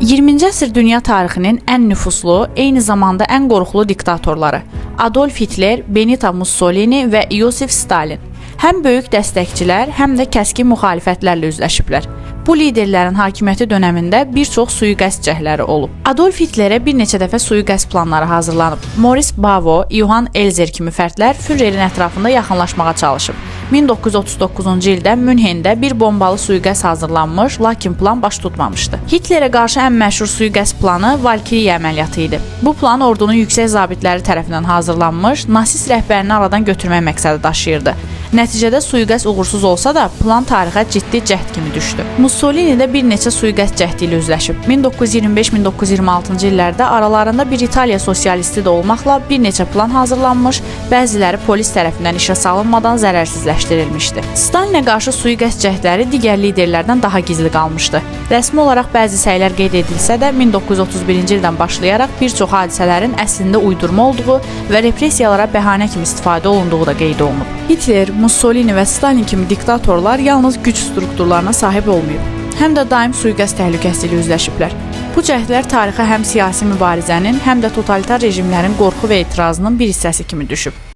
20-ci əsr dünya tarixinin ən nüfuzlu, eyni zamanda ən qorxulu diktatorları Adolf Hitler, Benito Mussolini və Iosif Stalin həm böyük dəstəkçilər, həm də kəskin müxalifətlərlə üzləşiblər. Bu liderlərin hakimiyyəti dönəmində bir çox sui-qəsd cəhdləri olub. Adolf Hitlerə bir neçə dəfə sui-qəsd planları hazırlanıb. Maurice Bavo, Johann Elzer kimi fərdlər Führerin ətrafında yaxınlaşmağa çalışıb. 1939-cu ildə Münhendə bir bombalı sui-qəsd hazırlanmış, lakin plan baş tutmamışdı. Hitlerə qarşı ən məşhur sui-qəsd planı Valkiriya əməliyyatı idi. Bu plan ordunun yüksək zabitləri tərəfindən hazırlanmış, nasist rəhbərini aradan götürmək məqsədi daşıyırdı. Nəticədə sui-qəsd uğursuz olsa da, plan tarixə ciddi cəhd kimi düşdü. Mussolini də bir neçə sui-qəsd cəhdi ilə üzləşib. 1925-1926-cı illərdə aralarında bir İtaliya sosialisti də olmaqla bir neçə plan hazırlanmış, bəziləri polis tərəfindən işə salınmadan zərərsizləşdirilmişdi. Stalinə qarşı sui-qəsd cəhdləri digər liderlərdən daha gizli qalmışdı. Rəsmi olaraq bəzi səylər qeyd edilsə də, 1931-ci ildən başlayaraq bir çox hadisələrin əslində uydurma olduğu və repressiyalara bəhanə kimi istifadə olunduğu da qeyd olunub. Hitler, Mussolini və Stalin kimi diktatorlar yalnız güc strukturlarına sahib olmayıb, həm də daim sui-qəsd təhlükəsi ilə üzləşiblər. Bu cəhdlər tarixə həm siyasi mübarizənin, həm də totalitar rejimlərin qorxu və etirazının bir hissəsi kimi düşüb.